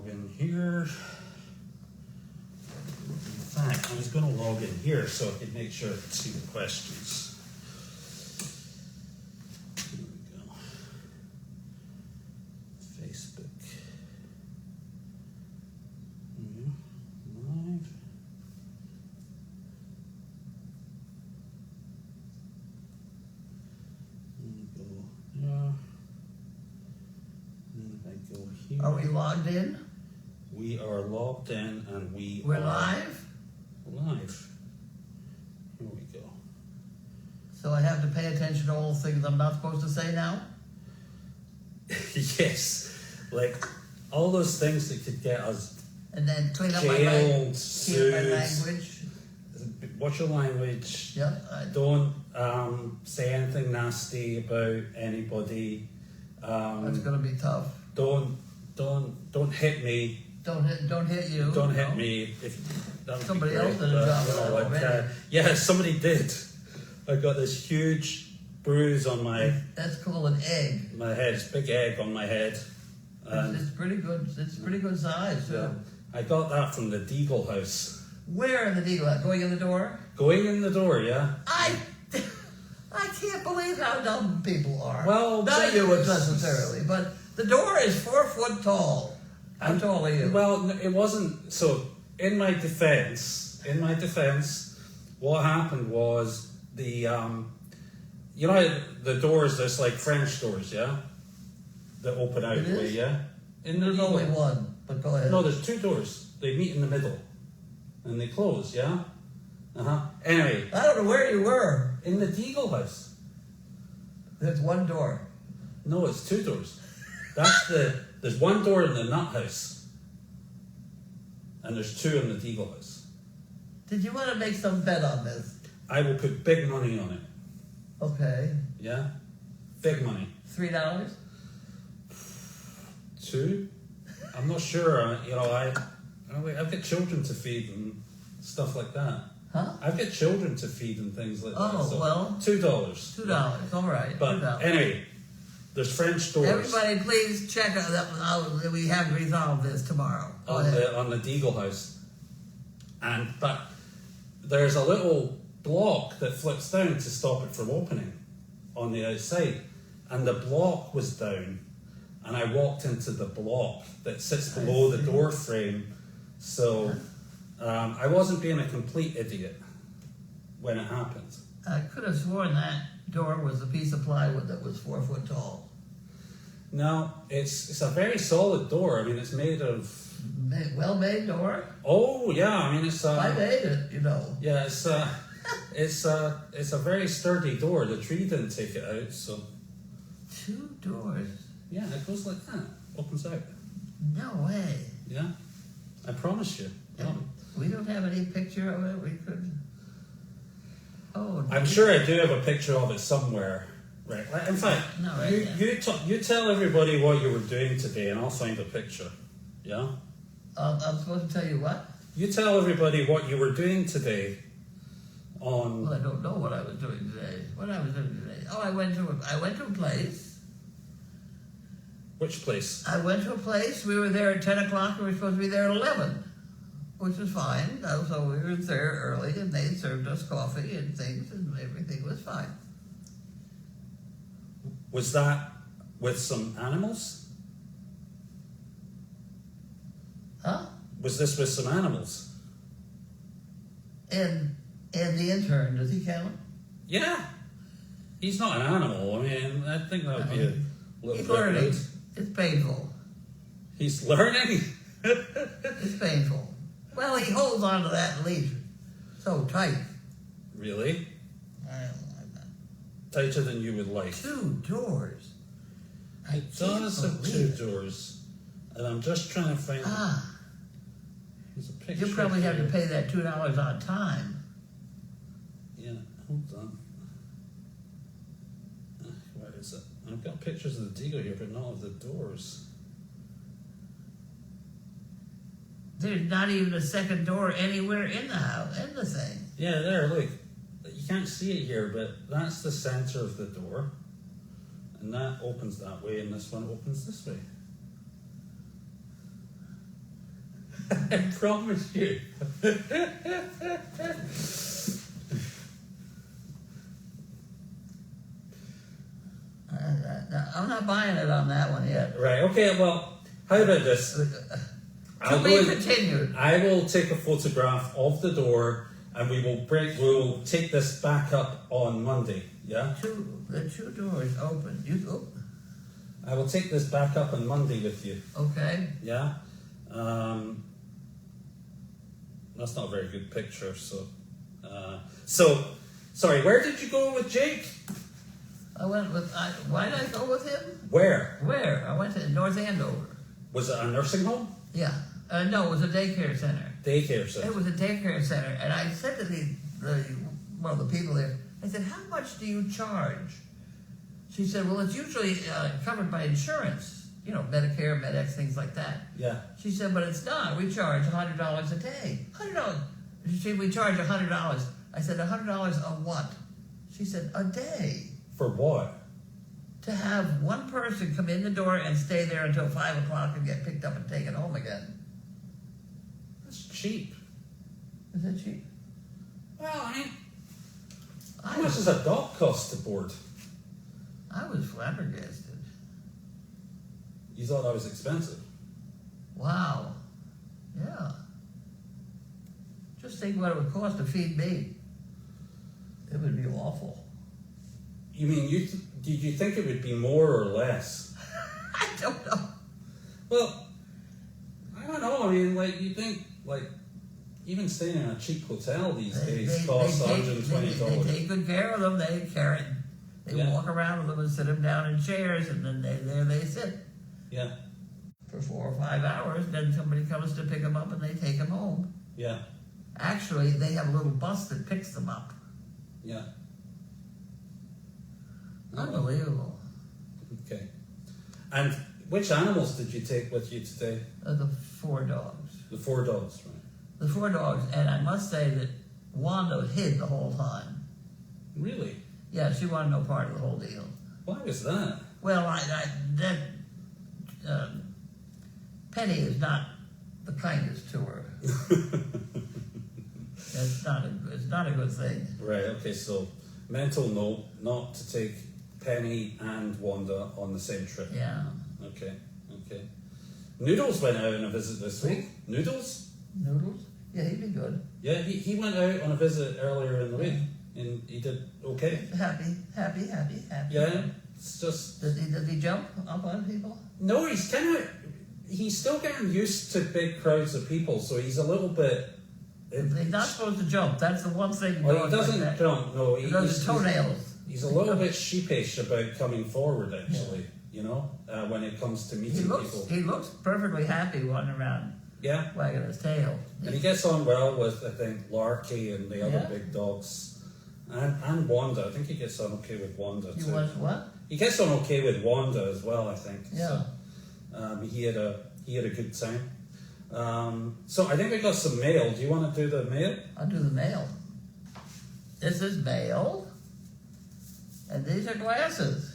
log in here. In fact, I was going to log in here so I could make sure I could see the questions. Here we go. Facebook. Live. Are we logged in? We are logged in and we're live? Live. Here we go. So I have to pay attention to all the things I'm not supposed to say now? Yes. Like all those things that could get us and then clean up jailed, my sued. language. Watch your language. Yeah. Don't say anything nasty about anybody. That's going to be tough. Don't hit me. Don't hit you. Don't hit me. If somebody else did a job already. Yeah, somebody did. I got this huge bruise on my. That's called an egg. My head, it's a big egg on my head. It's pretty good. It's pretty good size too. Yeah. I got that from the Deagle house. Where in the Deagle house? Going in the door? Going in the door, yeah. I can't believe how dumb people are. Well, not you necessarily, but the door is 4 foot tall. How tall are you? Well, it wasn't. So, in my defense, what happened was the, you know, the doors. There's like French doors, yeah, that open out the way, yeah. There's only one, but go ahead. No, there's two doors. They meet in the middle, and they close, yeah. Anyway, I don't know where you were. In the Deagle house. There's one door. No, it's two doors. There's one door in the nut house. And there's two in the Deagle house. Did you want to make some bet on this? I will put big money on it. Okay. Yeah? Big money. $3? $2? I'm not sure. You know, I've got children to feed and stuff like that. Huh? I've got children to feed and things like that. Oh, so well. $2. $2, all right. But $2. Anyway, there's French doors. Everybody, please check out that. We have resolved this tomorrow. On the Deagle house. But there's a little block that flips down to stop it from opening on the outside. And the block was down. And I walked into the block that sits below the door frame. So I wasn't being a complete idiot when it happened. I could have sworn that door was a piece of plywood that was 4 foot tall. No, it's a very solid door. I mean, it's made of... Well-made door? Oh, yeah. I mean, it's... I made it, you know. Yeah, it's a very sturdy door. The tree didn't take it out, so... 2 doors? Yeah, it goes like that. Opens out. No way. Yeah. I promise you. No. We don't have any picture of it. We could... Oh, I'm sure I do have a picture of it somewhere. Right. In fact, no, right you tell everybody what you were doing today, and I'll find a picture. Yeah. I'm supposed to tell you what? You tell everybody what you were doing today. Well, I don't know what I was doing today. What I was doing today? Oh, I went to a place. Which place? I went to a place. We were there at 10 o'clock, and we were supposed to be there at 11. Which was fine. So we were there early, and they served us coffee and things, and everything was fine. Was that with some animals? Huh? Was this with some animals? And the intern, does he count? Yeah. He's not an animal. I mean, I think that would be a little He's bit learning. rude. It's painful. He's learning? It's painful. Well, he holds on to that leash so tight. Really? I don't like that. Tighter than you would like. 2 doors. It does have 2 doors. And I'm just trying to find... There's a picture. You probably have to pay that $2 on time. Yeah, hold on. Where is it? I've got pictures of the Deagle here, but not of the doors. There's not even a second door anywhere in the house, in the thing. Yeah, there, look. You can't see it here, but that's the center of the door. And that opens that way, and this one opens this way. I promise you. I'm not buying it on that one yet. Right, okay, well, how about this? To be continued. I will take a photograph of the door and we will take this back up on Monday, yeah? The two doors open. I will take this back up on Monday with you. Okay. Yeah? That's not a very good picture, so... sorry, where did you go with Jake? I went with... why did I go with him? Where? I went to North Andover. Was it a nursing home? Yeah. No, it was a daycare center. Daycare center. It was a daycare center. And I said to the people there, I said, how much do you charge? She said, well, it's usually covered by insurance. You know, Medicare, MedX, things like that. Yeah. She said, but it's not. We charge $100 a day. $100. She said, we charge $100. I said, $100 a what? She said, a day. For what? To have one person come in the door and stay there until 5 o'clock and get picked up and taken home again. That's cheap. Is that cheap? Well, how much does a dog cost to board? I was flabbergasted. You thought that was expensive? Wow. Yeah. Just think what it would cost to feed me. It would be awful. You mean, did you think it would be more or less? I don't know. Well, I don't know. I mean, like, you think, like, even staying in a cheap hotel these days costs $120. They take good care of them. They carry. They walk around with them and sit them down in chairs, and then there they sit. Yeah. For 4 or 5 hours. Then somebody comes to pick them up, and they take them home. Yeah. Actually, they have a little bus that picks them up. Yeah. Unbelievable. Okay. And which animals did you take with you today? The 4 dogs. The 4 dogs, right? The 4 dogs, and I must say that Wanda hid the whole time. Really? Yeah, she wanted no part of the whole deal. Why was that? Well, Penny is not the kindest to her. It's not a good thing. Right, okay, so mental note not to take Penny and Wanda on the same trip. Yeah. Okay. Noodles went out on a visit this week. Noodles? Noodles? Yeah, he'd be good. Yeah, he went out on a visit earlier in the week and he did okay. Happy. Yeah, it's just... Does he jump up on people? No, he's still getting used to big crowds of people, so he's a little bit... He's not supposed to jump. That's the one thing. Well, he doesn't jump, no. He does his toenails. He's a little bit sheepish about coming forward, actually, when it comes to meeting people. He looks perfectly happy wandering around. Yeah. Wagging his tail. And he gets on well with, I think, Larky and the other big dogs. And Wanda. I think he gets on okay with Wanda, too. He was what? He gets on okay with Wanda as well, I think. Yeah. So, he had a good time. So I think we got some mail. Do you want to do the mail? I'll do the mail. This is mail. And these are glasses.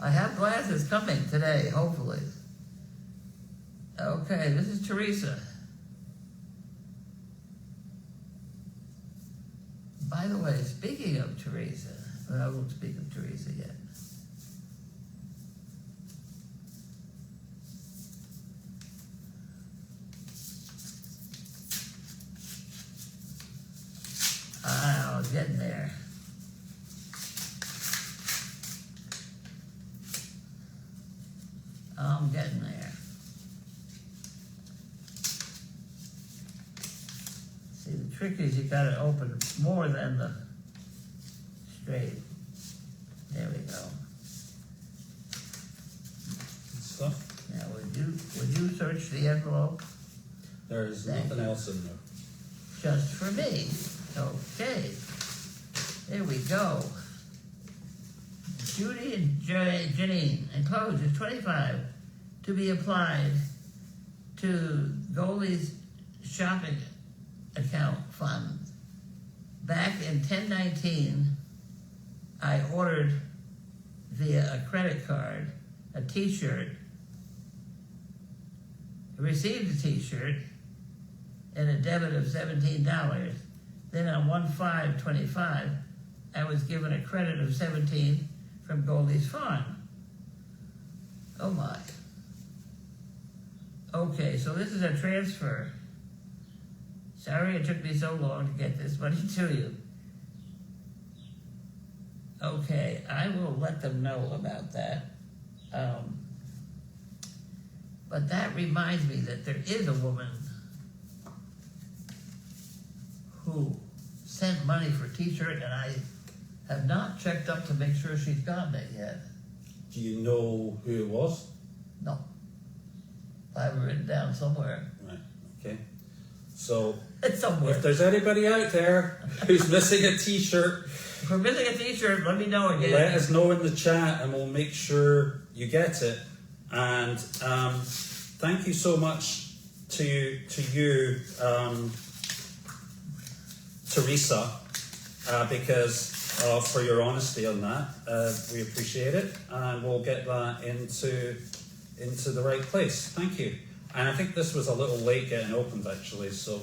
I have glasses coming today, hopefully. Okay, this is Teresa. By the way, speaking of Teresa, I won't speak of Teresa yet. I was getting there. I'm getting there. See, the trick is you got to open more than the straight. There we go. Good stuff. Now, would you search the envelope? There's nothing else in there. Just for me. Okay. There we go. Judy and Janine, enclosed is 25 to be applied to Goldy's shopping account fund. Back in 1019, I ordered via a credit card a t-shirt received a t-shirt and a debit of $17. Then on 1/5/25, I was given a credit of $17 from Goldy's fund. Oh my. Okay, so this is a transfer. Sorry it took me so long to get this money to you. Okay, I will let them know about that. But that reminds me that there is a woman who sent money for a t-shirt, and I have not checked up to make sure she's gotten it yet. Do you know who it was? No. I have it written down somewhere. Right, okay. So, It's somewhere. if there's anybody out there who's missing a t-shirt, If we're missing a t-shirt, let me know again. let us know in the chat and we'll make sure you get it. And thank you so much to you, Teresa, because for your honesty on that. We appreciate it, and we'll get that into the right place. Thank you. And I think this was a little late getting opened actually, so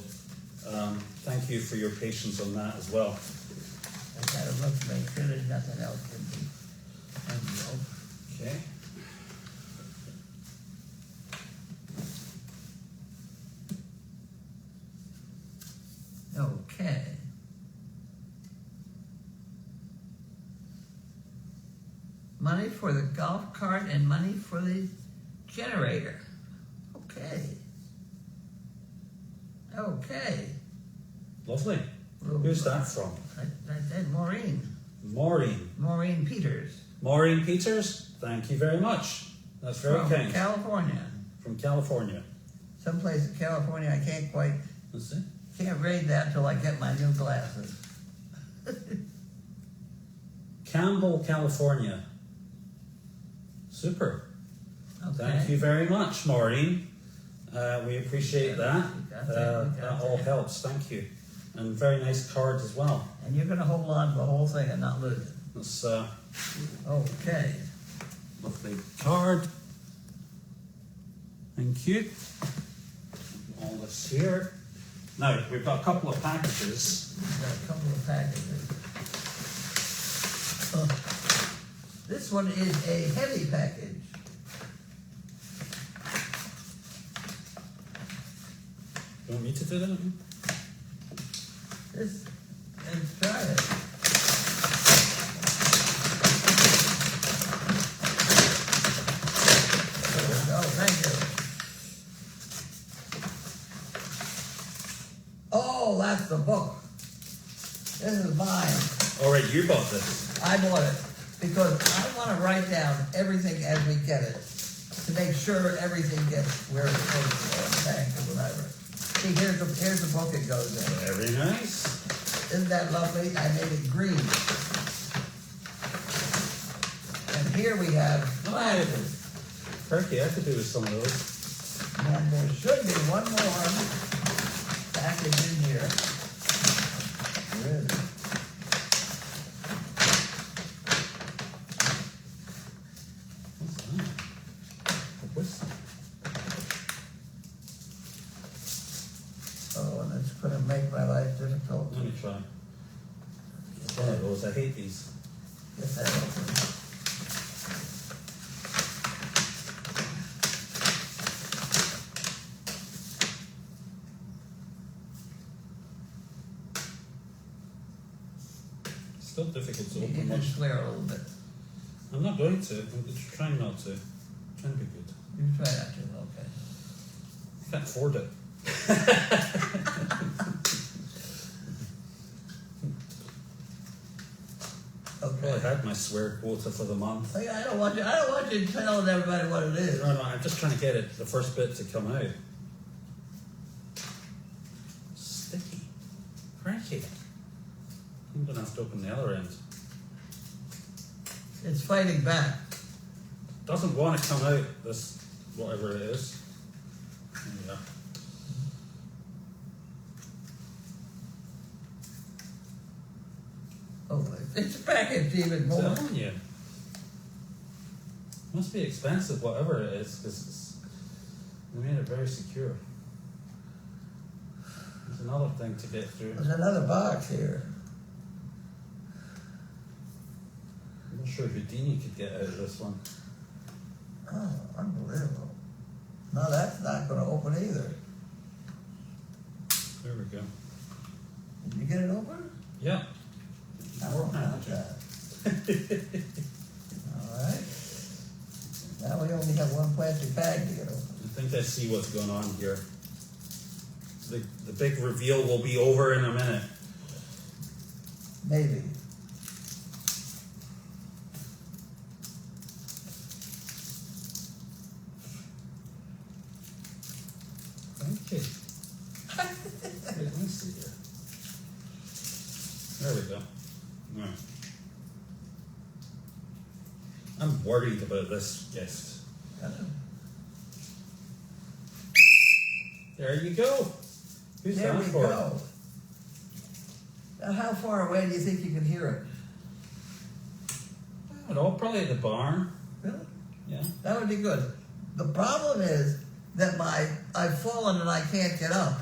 thank you for your patience on that as well. I gotta look to make sure there's nothing else in the envelope. Okay. Okay. Money for the golf cart and money for the generator. Okay. Okay. Lovely. Who's that from? That's Maureen. Maureen. Maureen Peters. Maureen Peters, thank you very much. That's very From kind. California. From California. Someplace in California I can't quite, Let's see. can't read that until I get my new glasses. Campbell, California. Super. Okay. Thank you very much, Maureen. We appreciate that. That all helps. Thank you. And very nice cards as well. And you're going to hold on to the whole thing and not lose it. That's Okay. lovely card. Thank you. All this here. Now, we've got a couple of packages. We've got a couple of packages. This one is a heavy package. You want me to do that? This, let's try it. There we go, thank you. Oh, that's the book. This is mine. All right, you bought this. I bought it because I want to write down everything as we get it to make sure everything gets where it's supposed to go, in bank or whatever. See, here's the book it goes in. Very nice. Isn't that lovely? I made it green. And here we have glasses. Turkey, I could do with some of those. And there should be one more package in here. There is. What's that? A whistle. Oh, and it's going to make my life difficult. Let me try. It's one of those. I hate these. Get that open. Still difficult to You open can much. just clear a little bit. I'm not going to. I'm just trying not to. I'm trying to be good. You try that too, okay. I can't afford it. Well, I Okay. had my swear quota for the month. I don't want you telling everybody what it is. No, I'm just trying to get it, the first bit to come out. Sticky. Cranky. I'm going to have to open the other end. It's fighting back. Doesn't want to come out, this, whatever it is. There we go. Oh, it's packaged even more. I'm telling you. Must be expensive, whatever it is, because They made it very secure. There's another thing to get through. There's another box here. I'm not sure Houdini could get out of this one. Oh, unbelievable. No, that's not going to open either. There we go. Did you get it open? Yeah. How about that? All right. Now we only have one plastic bag to get open. I think I see what's going on here. The big reveal will be over in a minute. Maybe. Thank you. Wait, let me see here. There we go. Right. I'm worried about this guest. There you go. Who's There that we for? go. Now, how far away do you think you can hear it? I don't know, probably at the barn. Really? Yeah. That would be good. The problem is that I've fallen and I can't get up.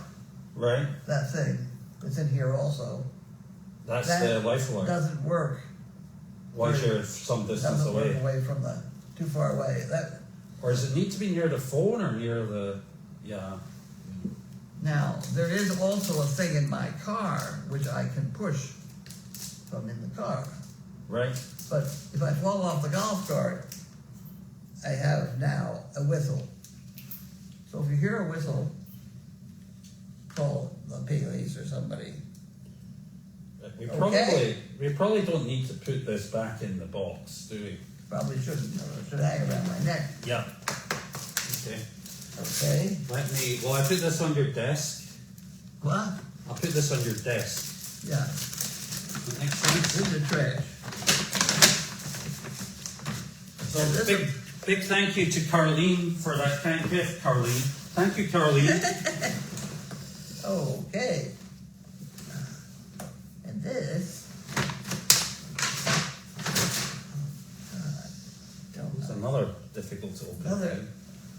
Right. That thing. It's in here also. That's That the life alert. doesn't work. Once you're some distance Doesn't away. work away from the too far away. That Or does it need to be near the phone or near the? Yeah. now there is also a thing in my car which I can push from in the car. Right. But if I fall off the golf cart, I have now a whistle. So if you hear a whistle, call the police or somebody. We Okay. probably don't need to put this back in the box, do we? Probably shouldn't. It should hang around my neck. Yeah. Okay. Okay. Let me. Well, I put this on your desk. What? I'll put this on your desk. Yeah. Excellent. This is the trash. So And this big thank you to Carlene for that kind gift, Carlene. Thank you, Carlene. Okay. And this. It's another difficult to open Another- thing.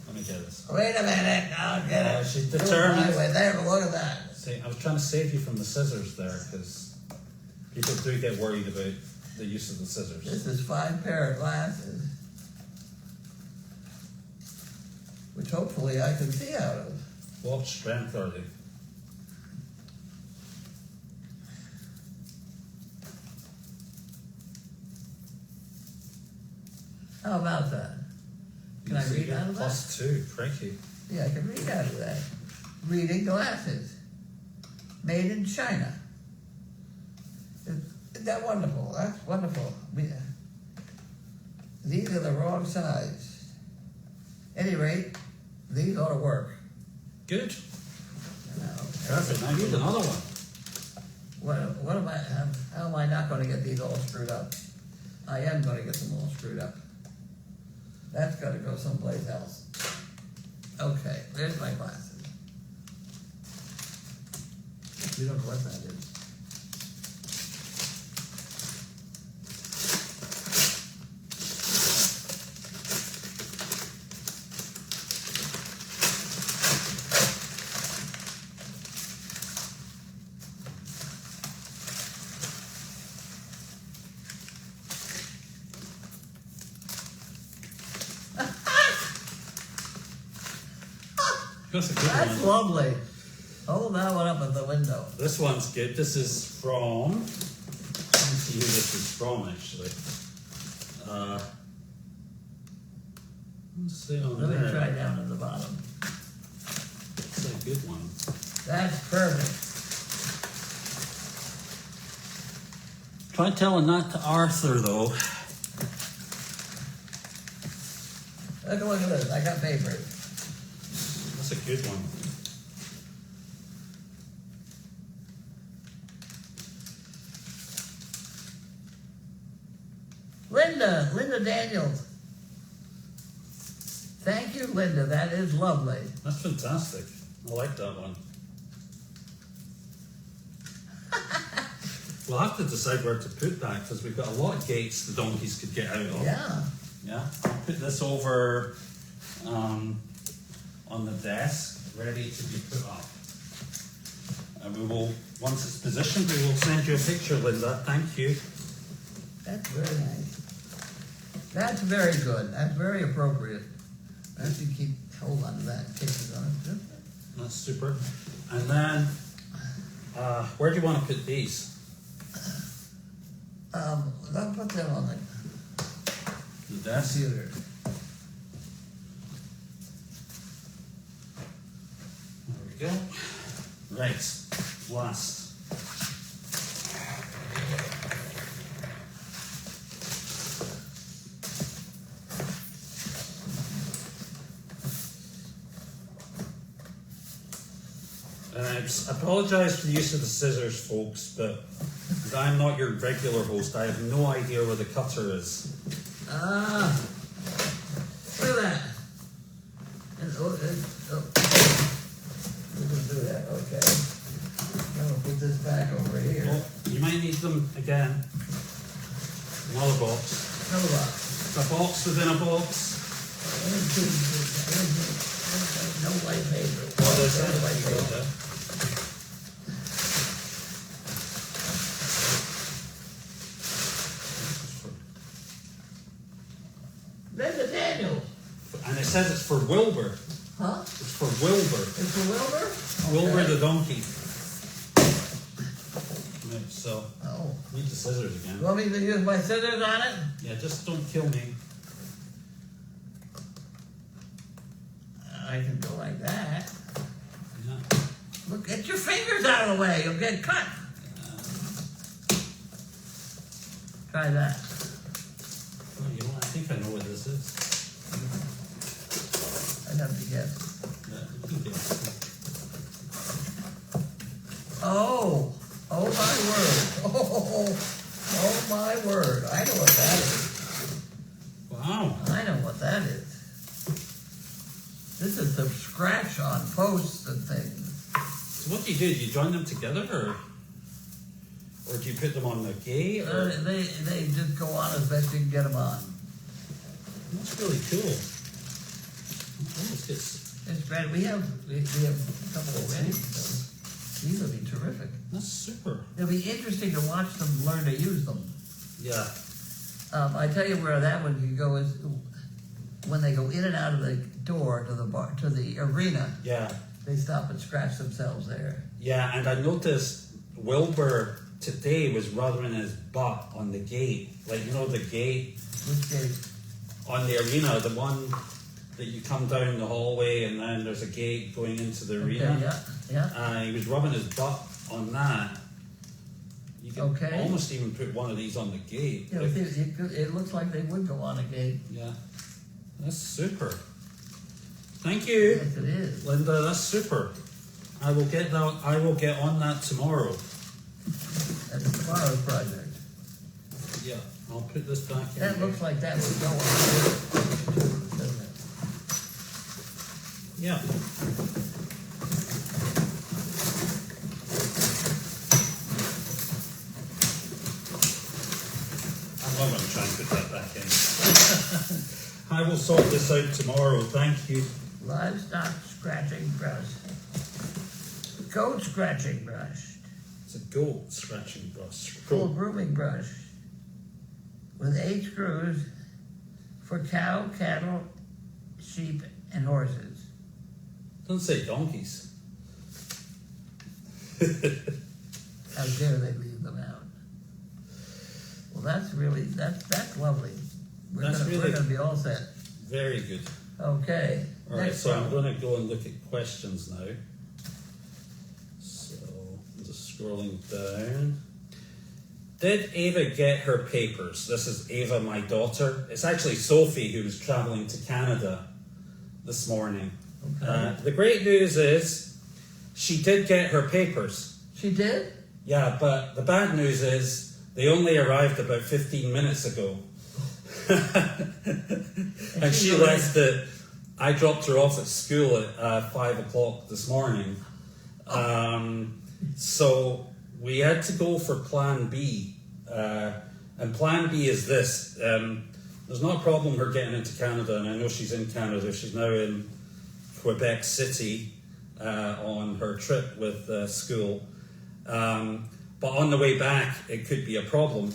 Let me get this. Wait a minute. I'll get it. She's Do it determined. my way. There, look at that. See, I was trying to save you from the scissors there because people do get worried about the use of the scissors. This is 5 pair of glasses, which hopefully I can see out of. What strength are they? How about that? Can I read out of that? +2, crikey. Yeah, I can read out of that. Reading glasses. Made in China. Isn't that wonderful? That's wonderful. These are the wrong size. At any rate, these ought to work. Good. Now, Perfect. I need another one. what am I? How am I not going to get these all screwed up? I am going to get them all screwed up. That's got to go someplace else. Okay, there's my glasses. You don't know what that is. That's a good That's one. lovely. Hold that one up at the window. This one's good. This is from. Let me see who this is from, actually. Let's see on Let me there. try down at the bottom. It's a good one. That's perfect. Try telling that to Arthur, though. Look at this. I got paper. That's a good one. Linda Daniels. Thank you, Linda. That is lovely. That's fantastic. I like that one. We'll have to decide where to put that because we've got a lot of gates the donkeys could get out of. Yeah. Yeah. I'll put this over on the desk, ready to be put up. And we will, once it's positioned, we will send you a picture, Linda. Thank you. That's very nice. That's very good. That's very appropriate. I have to keep hold on to that in case it's on it. That's super. And then, where do you want to put these? I'll put them on The desk? computer. There we go. Right, last. I apologise for the use of the scissors, folks, but as I'm not your regular host, I have no idea where the cutter is. Look at that. We can do that, okay. I'm gonna put this back over here. Oh, you might need them again. Another box. Another box. It's a box within a box. No white paper. Oh, there's no that. white paper. There's a Daniel. And it says it's for Wilbur. Huh? It's for Wilbur. It's for Wilbur? Wilbur Okay. the donkey. Right, so, Oh. need the scissors again. You want me to use my scissors on it? Yeah, just don't kill me. I can go like that. Yeah. Look, get your fingers out of the way. You'll get cut. Try that. Oh, you know what? I think I know what this is. I'd have to guess. Yeah, you can guess. Oh. Oh, my word. Oh, my word. I know what that is. Wow. I know what that is. This is to scratch on posts and things. So what do? Do you join them together, or do you put them on the gate? Or? They just go on as best you can get them on. That's really cool. Oh, It's great. We have a couple already. So these will be terrific. that's super. It'll be interesting to watch them learn to use them. Yeah. I tell you where that one can go is when they go in and out of the door to the bar, to the arena. Yeah. They stop and scratch themselves there. Yeah, and I noticed Wilbur today was rubbing his butt on the gate. Like, you know, the gate Which gate? on the arena, the one that you come down the hallway and then there's a gate going into the arena. Okay, yeah. He was rubbing his butt on that. You could Okay. almost even put one of these on the gate. Yeah, it looks like they would go on a gate. Yeah. That's super. Thank you, Yes, it is. Linda. That's super. I will get on that tomorrow. That's tomorrow's project. Yeah. I'll put this back in. That here. looks like that would go on, doesn't it? Yeah. I'm going to try and put that back in. I will sort this out tomorrow. Thank you. Livestock scratching brush. Goat scratching brush. It's a goat scratching brush. Full grooming brush. With 8 screws for cow, cattle, sheep, and horses. Don't say donkeys. How dare they leave them out? Well, that's lovely. We're gonna be all set. Very good. Okay. All right, next so I'm problem. going to go and look at questions now. So I'm just scrolling down. Did Ava get her papers? This is Ava, my daughter. It's actually Sophie who was traveling to Canada this morning. Okay. The great news is she did get her papers. She did? Yeah, but the bad news is they only arrived about 15 minutes ago. And she left it. I dropped her off at school at 5 o'clock this morning. So we had to go for plan B. And plan B is this. There's not a problem her getting into Canada, and I know she's in Canada. She's now in Quebec City on her trip with school. But on the way back, it could be a problem.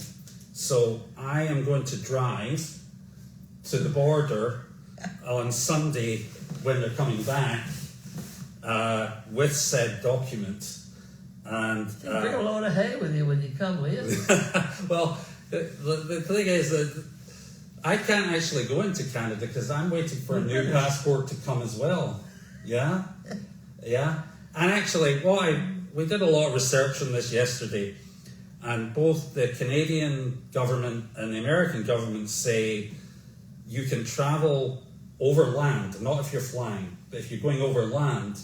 So I am going to drive to the border on Sunday when they're coming back with said document. And bring a load of hay with you when you come, will you? well, the thing is that I can't actually go into Canada because I'm waiting for a new passport to come as well. Yeah, yeah. And actually, we did a lot of research on this yesterday, and both the Canadian government and the American government say you can travel over land, not if you're flying, but if you're going over land,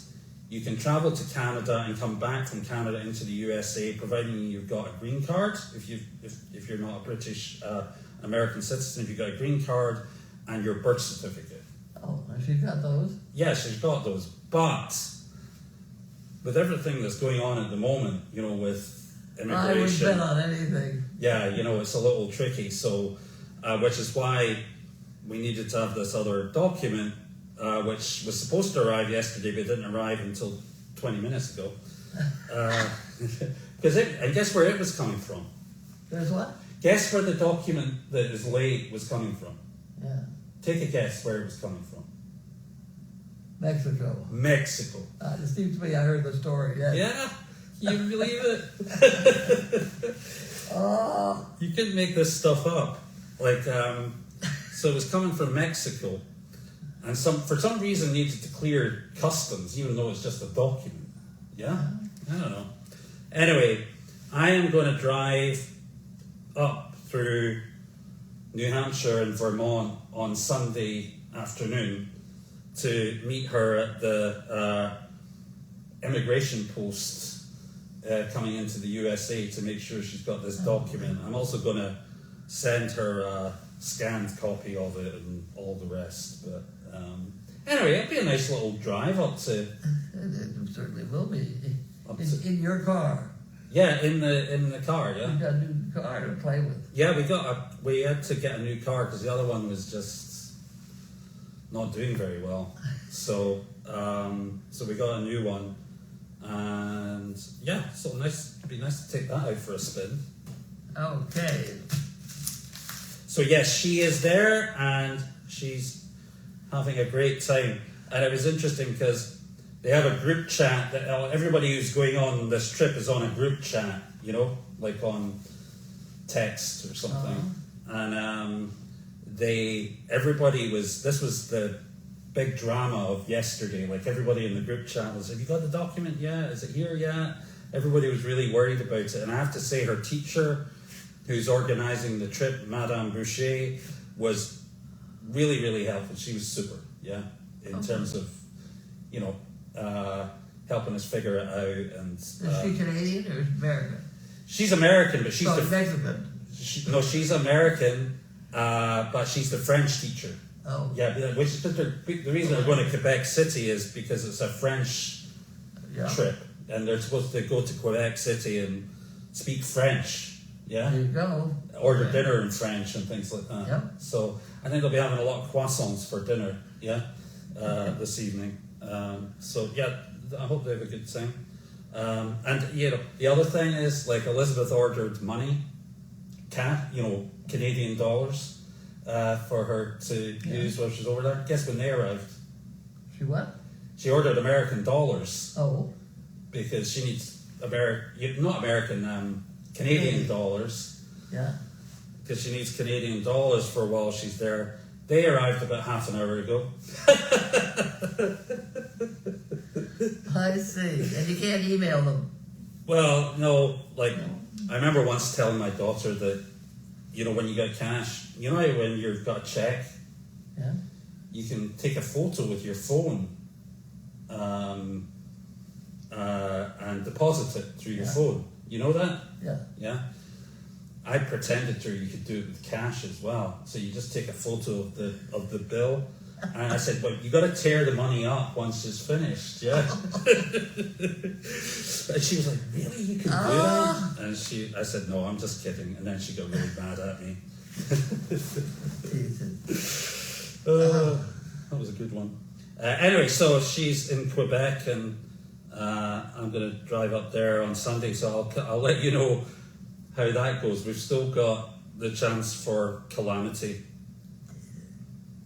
you can travel to Canada and come back from Canada into the USA, providing you've got a green card. If you're not a British American citizen, if you've got a green card and your birth certificate. Oh, and she's got those? Yeah, she's got those. But with everything that's going on at the moment, with immigration, I would bet on anything. Yeah, it's a little tricky. So, which is why we needed to have this other document, which was supposed to arrive yesterday, but didn't arrive until 20 minutes ago. And guess where it was coming from? There's what? Guess where the document that is late was coming from? Yeah. Take a guess where it was coming from. Mexico. Mexico. It seems to me I heard the story. Yeah. Yeah? You believe it? Oh. You couldn't make this stuff up. So it was coming from Mexico, and for some reason needed to clear customs, even though it's just a document. Yeah? I don't know. Anyway, I am going to drive up through New Hampshire and Vermont on Sunday afternoon to meet her at the immigration post coming into the USA to make sure she's got this document. I'm also going to send her a scanned copy of it and all the rest. But anyway, it'll be a nice little drive up to... It certainly will be. In your car. Yeah, in the car, yeah. You got a new car to play with. Yeah, we had to get a new car because the other one was just not doing very well. So we got a new one, and yeah, so it'd be nice to take that out for a spin. Okay. So yes, she is there and she's having a great time, and it was interesting because they have a group chat that everybody who's going on this trip is on a group chat, like on text or something. And this was the big drama of yesterday. Like everybody in the group chat was, have you got the document? Yeah. Is it here? Yeah. Everybody was really worried about it. And I have to say her teacher, who's organising the trip, Madame Boucher, was really, really helpful. She was super, in terms of, helping us figure it out. And is she Canadian or American? She's American, but she's Mexican. She's American, but she's the French teacher. Oh. Yeah, which is the reason they're going to Quebec City is because it's a French trip, and they're supposed to go to Quebec City and speak French. Yeah. There you go. Order dinner in French and things like that. Yep. So I think they'll be having a lot of croissants for dinner. Yeah, this evening. So yeah, I hope they have a good time. And the other thing is, like, Elizabeth ordered money, Canadian dollars, for her to use while she's over there. Guess when they arrived? She what? She ordered American dollars. Oh. Because she needs Canadian dollars. Yeah. Because she needs Canadian dollars for while she's there. They arrived about half an hour ago. I see. And you can't email them. Well, no. I remember once telling my daughter that, when you get cash, when you've got a check, you can take a photo with your phone and deposit it through your phone. You know that? Yeah. Yeah. I pretended to her you could do it with cash as well. So you just take a photo of the bill, and I said, "But you got to tear the money up once it's finished." Yeah. And she was like, "Really? You can do that?" And I said, "No, I'm just kidding." And then she got really mad at me. That was a good one. Anyway, so she's in Quebec, and I'm going to drive up there on Sunday, so I'll let you know how that goes. We've still got the chance for calamity.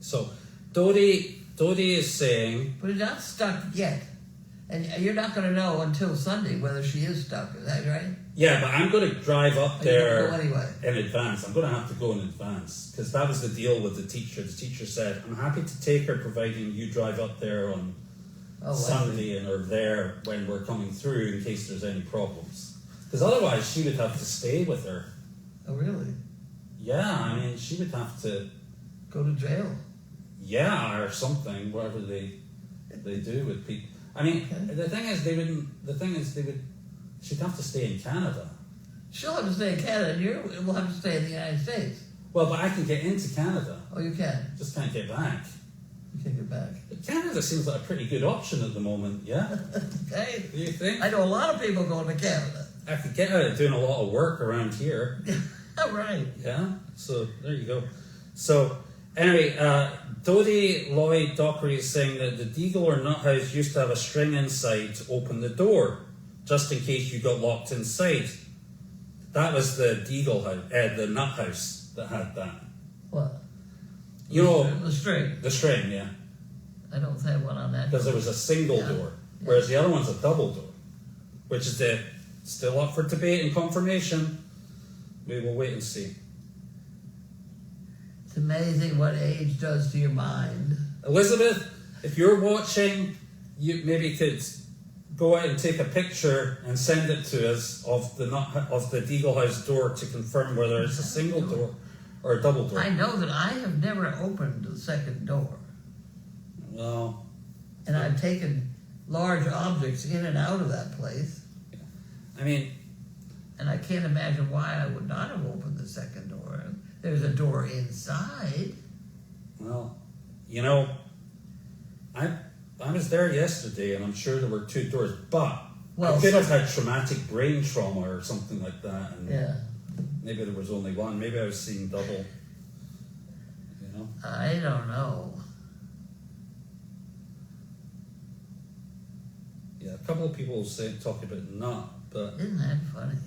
So, Dodie is saying... But it's not stuck yet. And you're not going to know until Sunday whether she is stuck. Is that right? Yeah, but I'm going to drive up there go anyway. In advance. I'm going to have to go in advance, because that was the deal with the teacher. The teacher said, I'm happy to take her providing you drive up there on Sunday and are there when we're coming through in case there's any problems. Because otherwise she would have to stay with her. Oh, really? Yeah, I mean, she would have to... Go to jail? Yeah, or something, whatever they do with people. I mean, the thing is, she'd have to stay in Canada. She'll have to stay in Canada, and you will have to stay in the United States. Well, but I can get into Canada. Oh, you can? Just can't get back. You can't get back. But Canada seems like a pretty good option at the moment, yeah? Okay. Do you think? I know a lot of people going to Canada. I could get out of doing a lot of work around here. Right. Yeah, so there you go. So, anyway, Dodie Lloyd Dockery is saying that the Deagle or Nut House used to have a string inside to open the door, just in case you got locked inside. That was the Deagle house, the Nut House that had that. What? You know, the string. The string, yeah. I don't have one on that. Because there was a single door, whereas the other one's a double door, which is still up for debate and confirmation. We will wait and see. It's amazing what age does to your mind. Elizabeth, if you're watching, you maybe could go out and take a picture and send it to us of the Deagle House door to confirm whether it's a single door or a double door. I know that I have never opened the second door. Well... And I've taken large objects in and out of that place. I mean... And I can't imagine why I would not have opened the second door. There's a door inside. Well, you know, I was there yesterday, and I'm sure there were two doors, but I could have had traumatic brain trauma or something like that, and maybe there was only one. Maybe I was seeing double. You know, I don't know. Yeah, a couple of people talk about nut, but isn't that funny?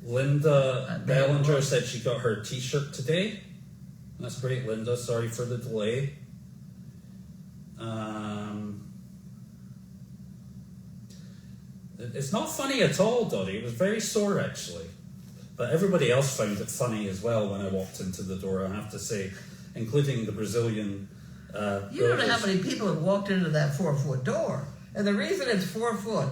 Linda Bellinger said she got her T-shirt today. That's great, Linda. Sorry for the delay. It's not funny at all, Dottie. It was very sore, actually. But everybody else found it funny as well when I walked into the door, I have to say, including the Brazilian you don't know how many people have walked into that 4-foot door. And the reason it's 4 foot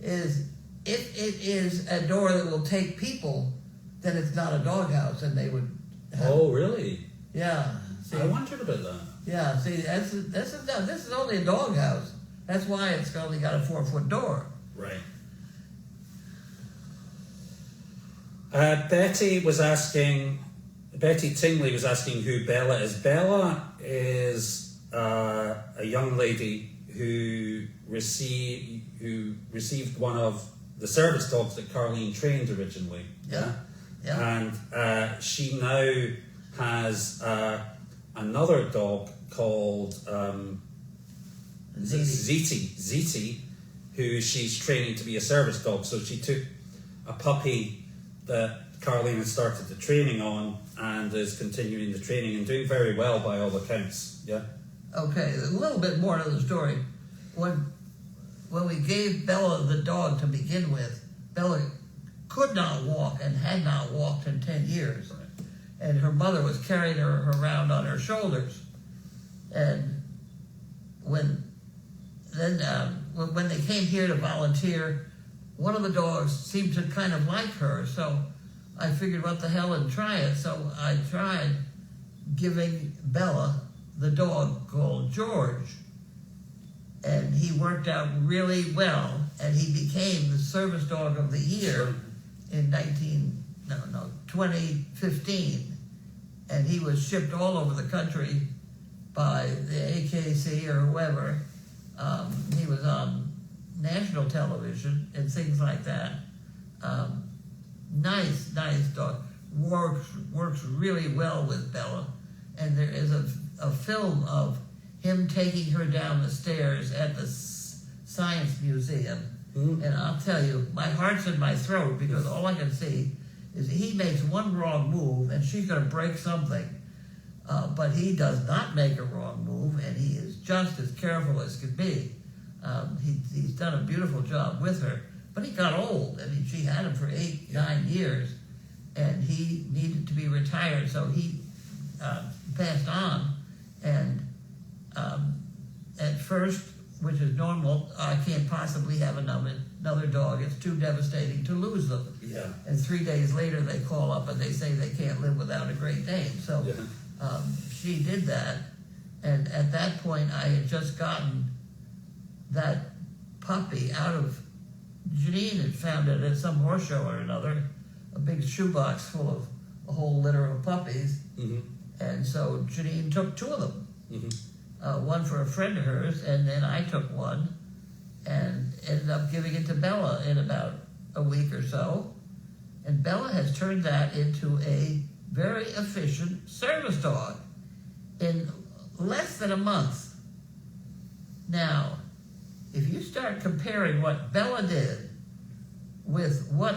is if it is a door that will take people, then it's not a doghouse, and they would have... Oh, really? Yeah. See, I wondered about that. Yeah, see, this is only a doghouse. That's why it's only got a 4-foot door. Right. Betty Tingley was asking who Bella is. Bella is a young lady who received one of the service dogs that Carlene trained originally. Yeah. And she now has another dog called Ziti, who she's training to be a service dog. So she took a puppy that Carlene had started the training on and is continuing the training and doing very well by all accounts. Yeah. Okay, a little bit more to the story. When we gave Bella the dog to begin with, Bella could not walk and had not walked in 10 years. Right. And her mother was carrying her around on her shoulders. And when they came here to volunteer, one of the dogs seemed to kind of like her, so I figured what the hell and try it. So I tried giving Bella the dog called George. And he worked out really well, and he became the service dog of the year in 2015. And he was shipped all over the country by the AKC or whoever. He was on national television and things like that. Nice dog. Works really well with Bella. And there is a film of him taking her down the stairs at the Science Museum. Mm-hmm. And I'll tell you, my heart's in my throat because all I can see is he makes one wrong move and she's going to break something. But he does not make a wrong move, and he is just as careful as can be. He's done a beautiful job with her, but he got old. I mean, she had him for 8-9 years, and he needed to be retired, so he passed on. And at first, which is normal, I can't possibly have another dog. It's too devastating to lose them. Yeah. And 3 days later, they call up and they say they can't live without a Great Dane. So she did that, and at that point, I had just gotten that puppy out of. Janine had found it at some horse show or another, a big shoebox full of a whole litter of puppies, Mm-hmm. and so Janine took 2 of them. Mm-hmm. One for a friend of hers, and then I took one and ended up giving it to Bella in about a week or so. And Bella has turned that into a very efficient service dog in less than a month. Now, if you start comparing what Bella did with what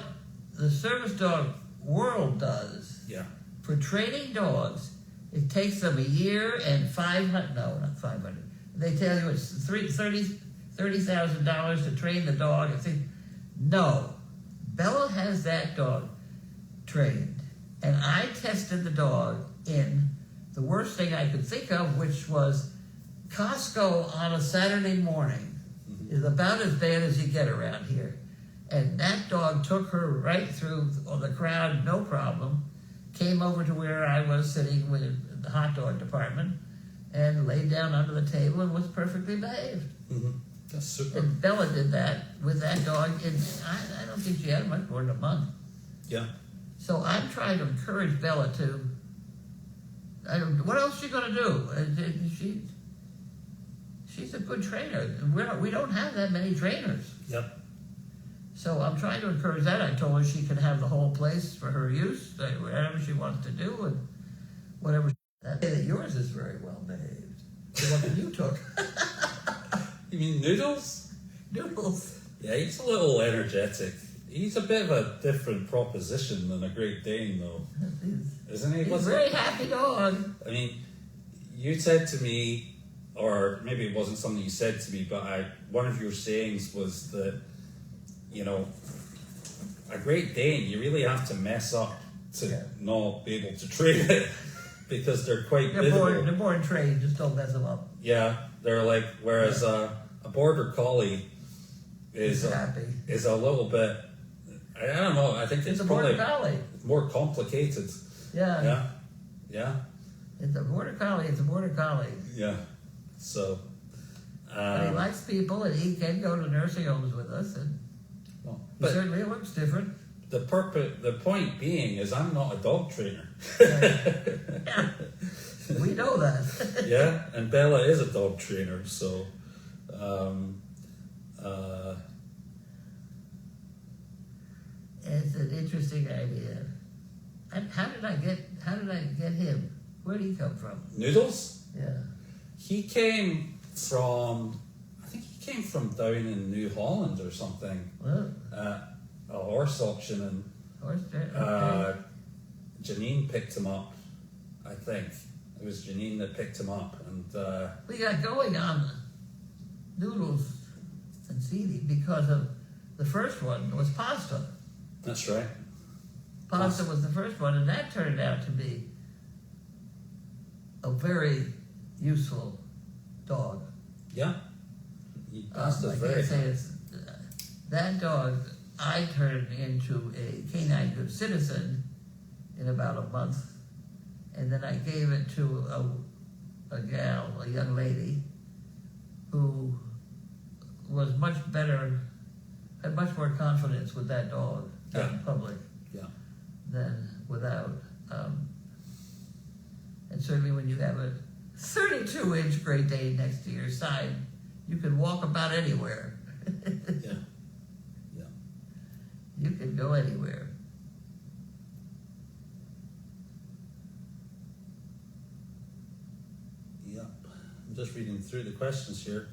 the service dog world does Yeah. for training dogs, it takes them a year and 500, no, not 500. They tell you it's $30,000 to train the dog. I think, no. Bella has that dog trained. And I tested the dog in the worst thing I could think of, which was Costco on a Saturday morning. Is about as bad as you get around here. And that dog took her right through the crowd, no problem. Came over to where I was sitting with the hot dog department and laid down under the table and was perfectly behaved. Mm-hmm. That's super. And Bella did that with that dog in, I don't think she had much more than a month. Yeah. So I'm trying to encourage Bella to, what else is she going to do? She's a good trainer. We don't have that many trainers. Yep. So I'm trying to encourage that. I told her she can have the whole place for her use, whatever she wants to do, and whatever. That yours is very well behaved. The one that you took. You mean Noodles? Noodles. Yeah, he's a little energetic. He's a bit of a different proposition than a Great Dane, though. Isn't he? He's a very happy dog. I mean, you said to me, or maybe it wasn't something you said to me, but one of your sayings was that, you know, a Great Dane, you really have to mess up to not be able to train it because they're quite biddable. They're born trained, just don't mess them up. Yeah, they're like, whereas a Border Collie is a little bit, I don't know, I think it's a probably Border Collie. more complicated. Yeah. Yeah. It's a Border Collie, Yeah. So, but he likes people, and he can go to nursing homes with us, and but certainly it looks different. the point being is I'm not a dog trainer. Yeah. We know that. Yeah, and Bella is a dog trainer, so it's an interesting idea. And how did I get him? Where did he come from? Noodles? Yeah. He came from down in New Holland or something. Well, A horse auction, and horse trainer. Okay. Janine picked him up. I think it was Janine that picked him up, and We got going on Noodles and Seedy because of the first one was Pasta. that's right. Pasta was the first one, and that turned out to be a very useful dog. Yeah. Pasta's Like I very. say, that dog I turned into a canine good citizen in about a month, and then I gave it to a young lady, who was much better, had much more confidence with that dog out in public than without. And certainly when you have a 32-inch Great Dane next to your side, you can walk about anywhere. Yeah. You can go anywhere. Yep. I'm just reading through the questions here.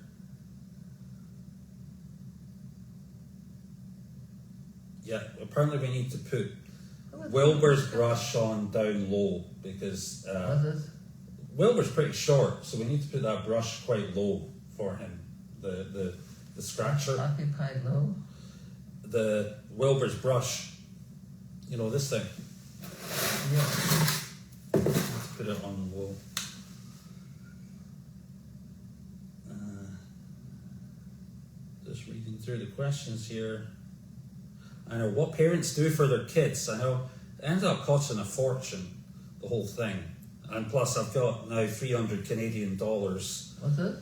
Yeah, apparently we need to put Wilbur's brush on down low because What's this? Wilbur's pretty short, so we need to put that brush quite low for him. The scratcher. Occupied low? The Wilbur's brush. You know, this thing. Yeah. Let's put it on low. Just reading through the questions here. I know what parents do for their kids. I know it ended up costing a fortune, the whole thing. And plus, I've got now 300 Canadian dollars. What's this?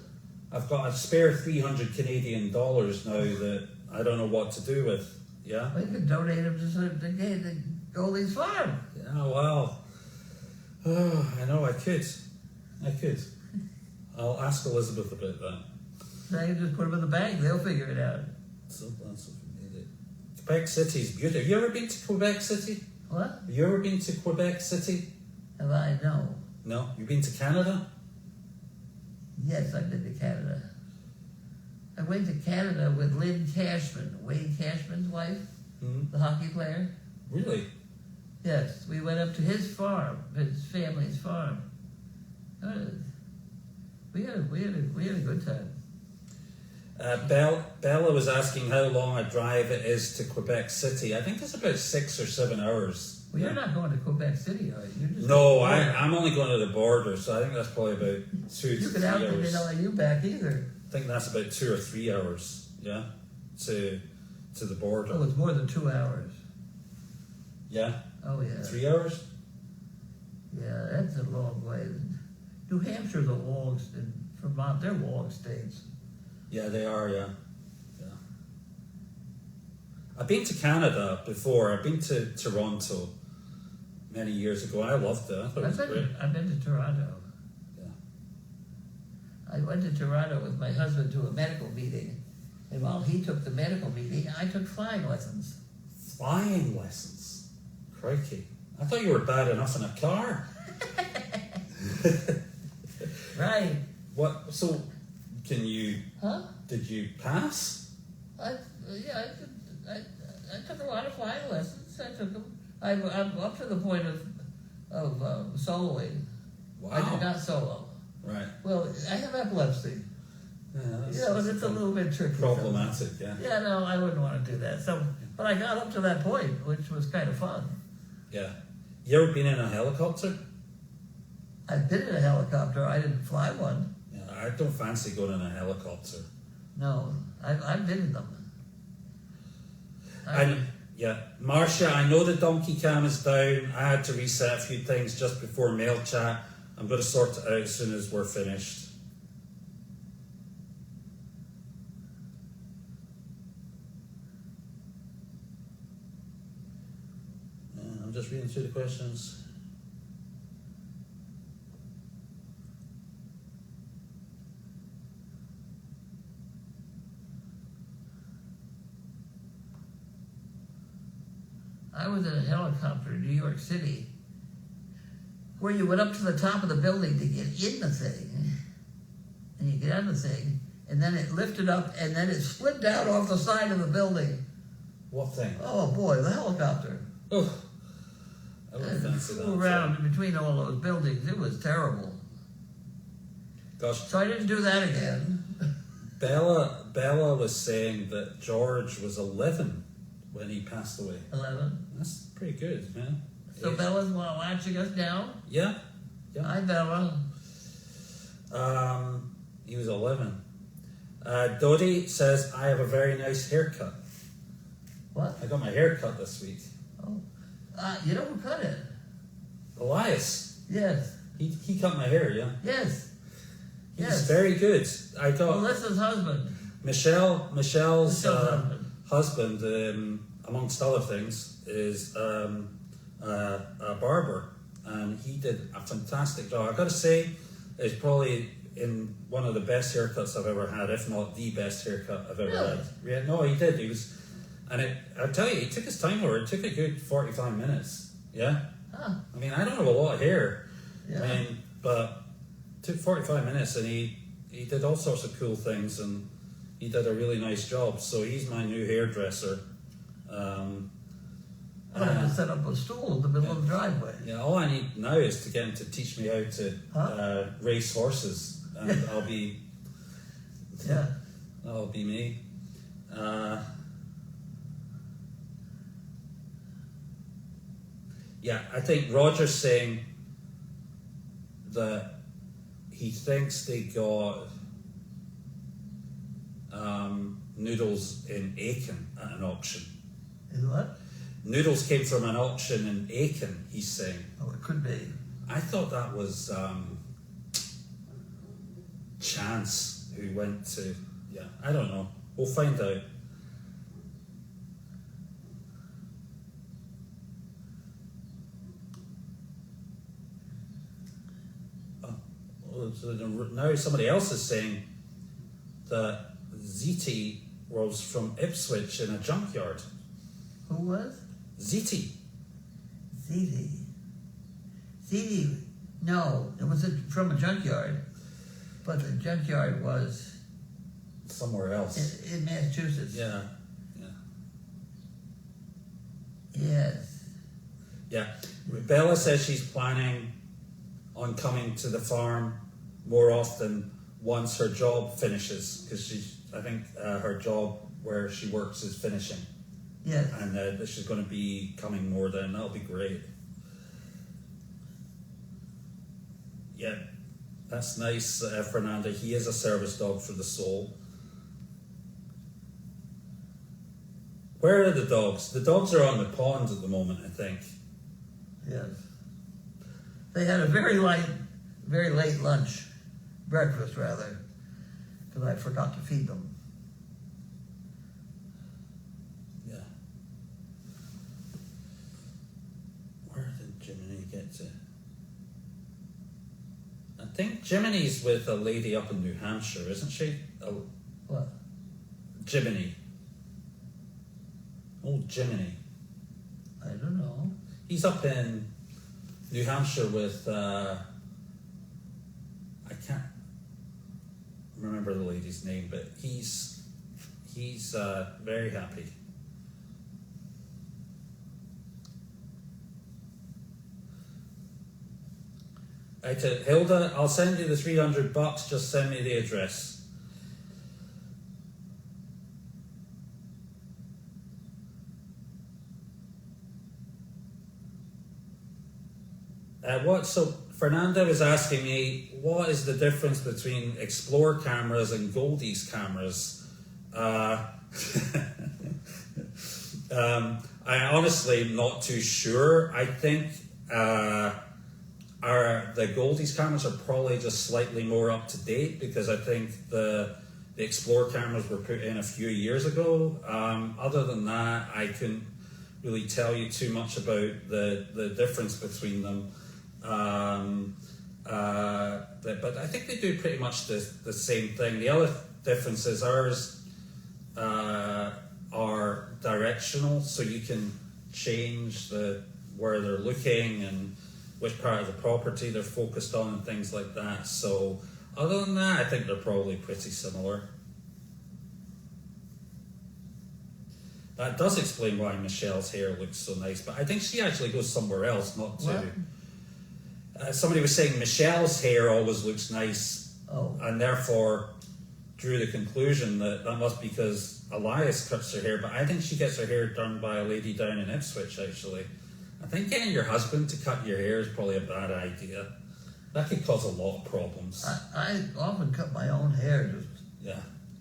I've got a spare 300 Canadian dollars now that I don't know what to do with. Yeah? Well, you could donate them to Goldy's farm. Yeah, well. Oh, I know, I could. I'll ask Elizabeth about that. Now you just put them in the bank. They'll figure it out. So that's what we made it. Quebec City's beautiful. Have you ever been to Quebec City? What? Have you ever been to Quebec City? Have I? No. No? You've been to Canada? Yes, I've been to Canada. I went to Canada with Lynn Cashman, Wayne Cashman's wife, the hockey player. Really? Yes, we went up to his farm, his family's farm. We had a good time. Bella was asking how long a drive it is to Quebec City. I think it's about 6 or 7 hours. Well, you're not going to Quebec City, are you? You're just No, I'm only going to the border, so I think that's probably about 2 to 3 You could outfit hours. NLU back either. I think that's about 2 or 3 hours, yeah, to the border. Oh, it's more than 2 hours. Yeah? Oh, yeah. 3 hours? Yeah, that's a long way. New Hampshire's a long, and Vermont, they're long states. Yeah, they are, yeah. I've been to Canada before. I've been to Toronto many years ago. I loved it. I thought it was great. I've been to Toronto. Yeah. I went to Toronto with my husband to a medical meeting, and while he took the medical meeting, I took flying lessons. Flying lessons? Crikey. I thought you were bad enough in a car. Right. What? So, Huh? did you pass? I took a lot of flying lessons. I took them. I'm up to the point of soloing. Wow. I did not solo. Right. Well, I have epilepsy. Yeah, It's a little bit tricky. problematic, yeah. Yeah, no, I wouldn't want to do that. So, but I got up to that point, which was kind of fun. Yeah. You ever been in a helicopter? I've been in a helicopter. I didn't fly one. Yeah, I don't fancy going in a helicopter. No, I've been in them. Yeah, Marcia, I know the donkey cam is down. I had to reset a few things just before mail chat. I'm going to sort it out as soon as we're finished. I'm just reading through the questions. I was in a helicopter in New York City where you went up to the top of the building to get in the thing, and you get on the thing, and then it lifted up, and then it slid down off the side of the building. What thing? Oh boy, the helicopter. Oh, I wouldn't fancy that. Flew around in between all those buildings. It was terrible. Gosh. So I didn't do that again. Bella was saying that George was 11 when he passed away. 11. That's pretty good, man. So Bella's watching us now. Yeah. Hi, Bella. He was 11. Dodie says, I have a very nice haircut. What? I got my hair cut this week. Oh. You know who cut it? Elias. Yes. He cut my hair, yeah? Yes. He's very good. I got Melissa's husband. Michelle's husband, amongst other things, is a barber, and he did a fantastic job. I've got to say, it's probably in one of the best haircuts I've ever had, if not the best haircut I've ever had. Yeah, no, he did. He was, and I tell you, he took his time over. It took a good 45 minutes. Yeah. Huh. I mean, I don't have a lot of hair. Yeah. I mean, but it took 45 minutes, and he he did all sorts of cool things, and he did a really nice job. So he's my new hairdresser. I have to set up a stool in the middle of the driveway. Yeah, all I need now is to get him to teach me how to race horses, and I'll be. Yeah. That'll be me. Yeah, I think Roger's saying that he thinks they got noodles in Aiken at an auction. In what? Noodles came from an auction in Aiken, he's saying. Oh, it could be. I thought that was Chance who went to, yeah, I don't know. We'll find out. So now somebody else is saying that Ziti was from Ipswich in a junkyard. Who was? Ziti. Ziti, no, it was from a junkyard, but the junkyard was Somewhere else. in Massachusetts. Yeah. Yes. Yeah. Bella says she's planning on coming to the farm more often once her job finishes, because I think her job where she works is finishing. Yes. And that she's going to be coming more then. That'll be great. Yeah, that's nice, Fernanda. He is a service dog for the soul. Where are the dogs? The dogs are on the pond at the moment, I think. Yes. They had a very late lunch, breakfast rather, because I forgot to feed them. Yeah. Where did Jiminy get to? I think Jiminy's with a lady up in New Hampshire, isn't she? What? Jiminy. Old Jiminy. I don't know. He's up in New Hampshire with, I can't remember the lady's name, but he's very happy. I said, Hilda, I'll send you the $300, just send me the address. So Fernanda was asking me, what is the difference between Explore cameras and Goldy's cameras? I honestly am not too sure. I think the Goldy's cameras are probably just slightly more up to date, because I think the Explore cameras were put in a few years ago. Other than that, I couldn't really tell you too much about the difference between them. But I think they do pretty much the same thing. The other difference is ours are directional, so you can change where they're looking and which part of the property they're focused on and things like that. So other than that, I think they're probably pretty similar. That does explain why Michelle's hair looks so nice, but I think she actually goes somewhere else, not to... What? Somebody was saying Michelle's hair always looks nice, and therefore drew the conclusion that must be because Elias cuts her hair, but I think she gets her hair done by a lady down in Ipswich, actually. I think getting your husband to cut your hair is probably a bad idea. That could cause a lot of problems. I often cut my own hair,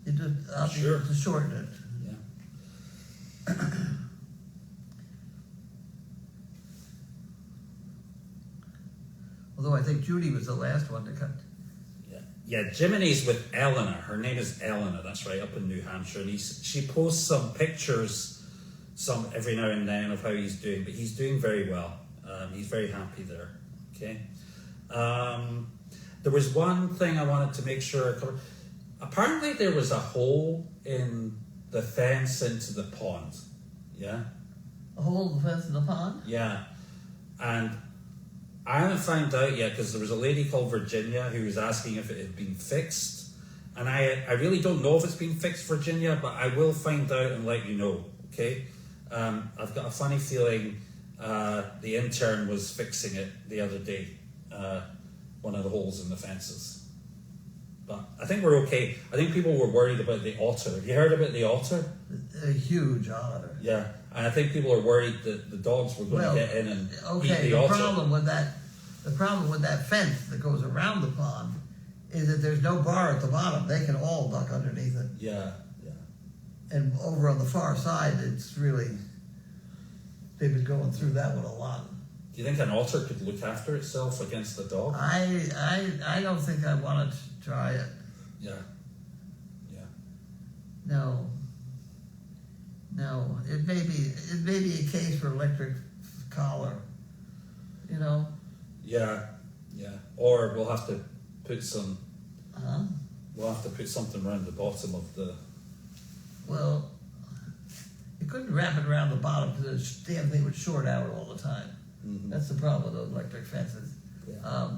to shorten it. Yeah. Although I think Judy was the last one to cut. Yeah, Jiminy's with Eleanor. Her name is Eleanor, that's right, up in New Hampshire. And she posts some pictures every now and then of how he's doing, but he's doing very well. He's very happy there. Okay. There was one thing I wanted to make sure I covered. Apparently there was a hole in the fence into the pond. Yeah? A hole in the fence in the pond? Yeah. And I haven't found out yet, because there was a lady called Virginia who was asking if it had been fixed. and I really don't know if it's been fixed, Virginia, but I will find out and let you know, okay? I've got a funny feeling the intern was fixing it the other day, one of the holes in the fences. But I think we're okay. I think people were worried about the otter. Have you heard about the otter? A huge otter. Yeah, and I think people are worried that the dogs were going to get in and eat the otter. The problem with that fence that goes around the pond is that there's no bar at the bottom. They can all duck underneath it. Yeah. And over on the far side, it's really, they've been going through that one a lot. Do you think an otter could look after itself against the dog? I don't think I want to try it. Yeah. No. It may be a case for electric collar. You know. Yeah. Or we'll have to put some. Huh? We'll have to put something around the bottom of the. Well, you couldn't wrap it around the bottom because the damn thing would short out all the time. Mm-hmm. That's the problem with those electric fences. Yeah.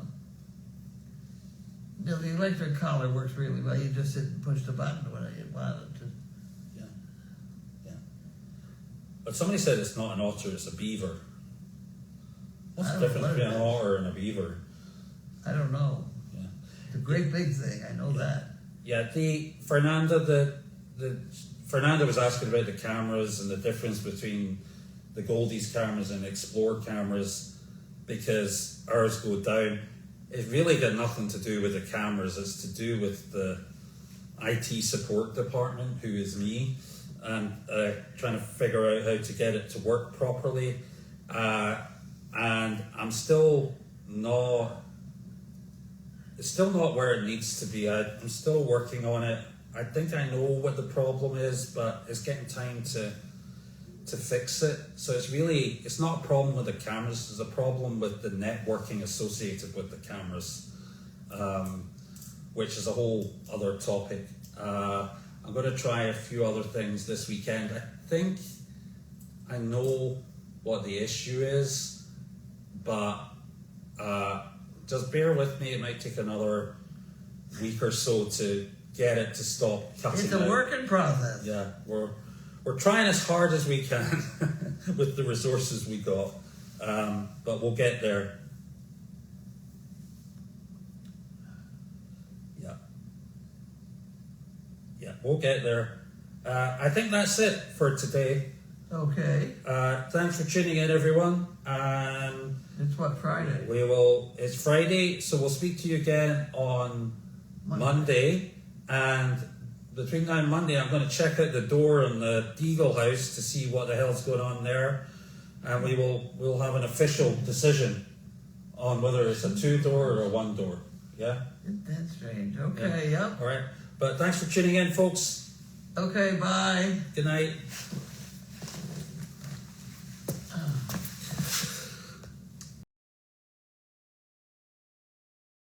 The electric collar works really well. You just sit and push the button when you want it to. Yeah. But somebody said it's not an otter; it's a beaver. What's the difference between an otter and a beaver? I don't know. Yeah. It's a great big thing. I know that. Yeah. Fernanda was asking about the cameras and the difference between the Goldy's cameras and Explore cameras because ours go down. It's really got nothing to do with the cameras. It's to do with the IT support department, who is me, and trying to figure out how to get it to work properly. And it's still not where it needs to be. I'm still working on it. I think I know what the problem is, but it's getting time to fix it. So it's not a problem with the cameras, it's a problem with the networking associated with the cameras, which is a whole other topic. I'm going to try a few other things this weekend. I think I know what the issue is, but just bear with me. It might take another week or so to get it to stop cutting It's a out. working process. Yeah, we're trying as hard as we can with the resources we got, but we'll get there. Yeah, we'll get there. I think that's it for today. Okay. Thanks for tuning in, everyone. It's what, Friday? It's Friday, so we'll speak to you again on Monday. And between now and Monday, I'm going to check out the door on the Deagle house to see what the hell's going on there. And we'll have an official decision on whether it's a 2-door or a 1-door. Yeah? That's strange. Okay, yeah. All right. But thanks for tuning in, folks. Okay, bye. Good night.